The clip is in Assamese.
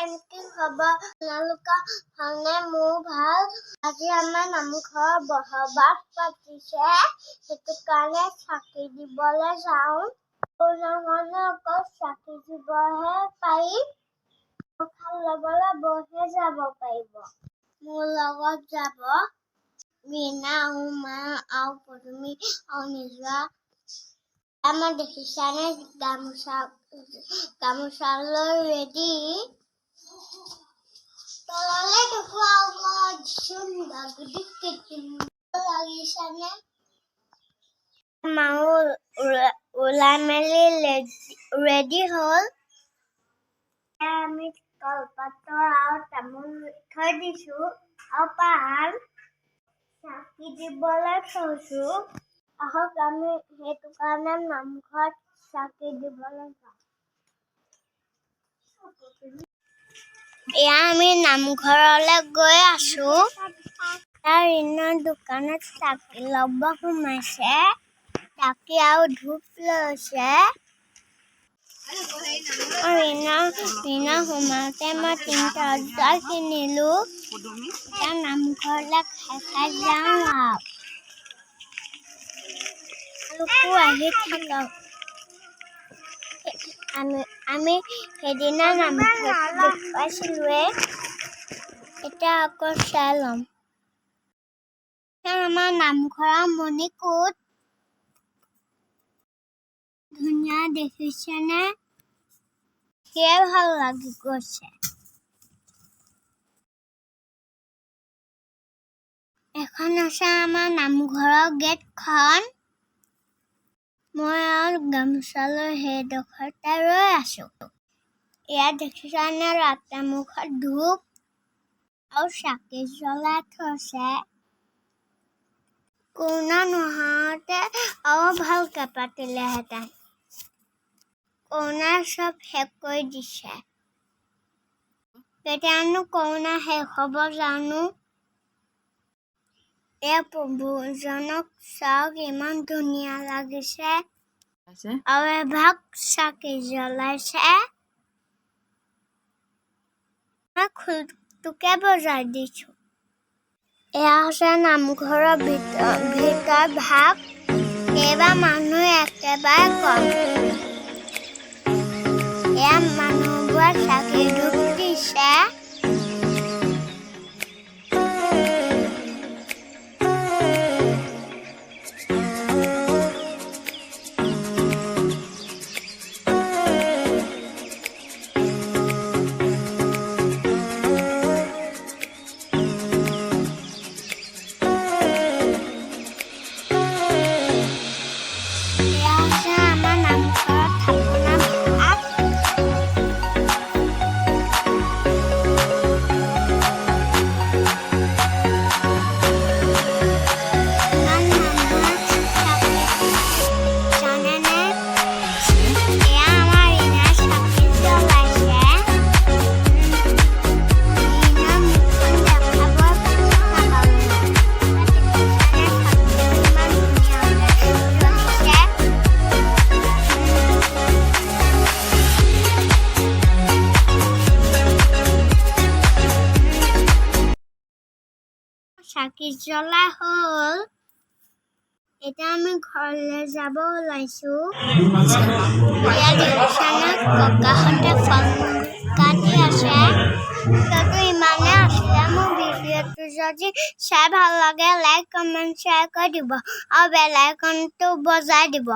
কেনেকে খবৰ আপোনালোকৰ ভালনে? মোৰ ভাল। আজি আমাৰ নামঘৰ বৰসবাহ পাতিছে, সেইটো কাৰণে চাকি দিবলৈ যাওঁ। নহ'লে অকল চাকি দিবহে পাৰিম। প্ৰসাদ ল'বলৈ বৰহে যাব পাৰিব। মোৰ লগত যাব মীনা, উমা আৰু পদুমী আৰু নিজা। আমাৰ দেখিছানে গামোচা লৈ ৰেডি। তললৈ দেখুৱাব লাগিছেনে? মাও ওলাই মেলি ৰেডি হ'ল। আমি কলপাতৰ আৰু তামোল থৈ দিছো আৰু পাণ চাকি দিবলৈ থৈছো। আহক আমি সেইটো কাৰণে নামঘৰত চাকি দিবলৈ যাওঁ। এয়া আমি নামঘৰলৈ গৈ আছো। তাৰ ৰীণৰ দোকানত চাকি ল'ব সোমাইছে, চাকি আৰু ধূপ লৈছে। ৰীণা সোমাওঁতে মই 3টা অৰ্ডাৰ কিনিলো। এতিয়া নামঘৰলৈ খাই যাওঁ আৰু আহি থাকক। আমি সেইদিনা নামঘৰত দেখুৱাইছিলোৱে, এতিয়া আকৌ চাই ল'ম। আমাৰ নামঘৰৰ মণিকূট ধুনীয়া দেখিছেনে? সেয়ে ভাল লাগি গৈছে। এখন আছে আমাৰ নামঘৰৰ গেটখন। মই আৰু গামোচা লৈ সেইডোখৰতে ৰৈ আছো। ইয়াত দেখিছানে ৰাস্তা মুখত ধূপ আৰু চাকি জ্বলাই থৈছে। কৰোণা নোহোৱাতে আৰু ভালকে পাতিলেহেঁতেন। কৰোণাই চব শেষ কৰি দিছে। কেতিয়ানো কৰোণা শেষ হ'ব জানো? এই প্ৰভুজনক চাওক, ইমান ধুনীয়া লাগিছে। আৰু এভাগ চাকি জ্বলাইছে। খোলটোকে বজাই দিছো। এয়া হৈছে নামঘৰৰ ভিতৰ ভাগ। এইবাৰ মানুহ একেবাৰে কম। এয়া মানুহবোৰে চাকি ধূপ দিছে। চাকি জ্বলা হ'ল। এতিয়া আমি ঘৰলৈ যাব ওলাইছো। ইয়াত দেখিছানে ককাহঁতে ফল-মূল কাটি আছে। সেইটো ইমানে আছিলে। মোৰ ভিডিঅ'টো যদি চাই ভাল লাগে, লাইক, কমেণ্ট, শ্বেয়াৰ কৰি দিব আৰু বেল আইকনটো বজাই দিব।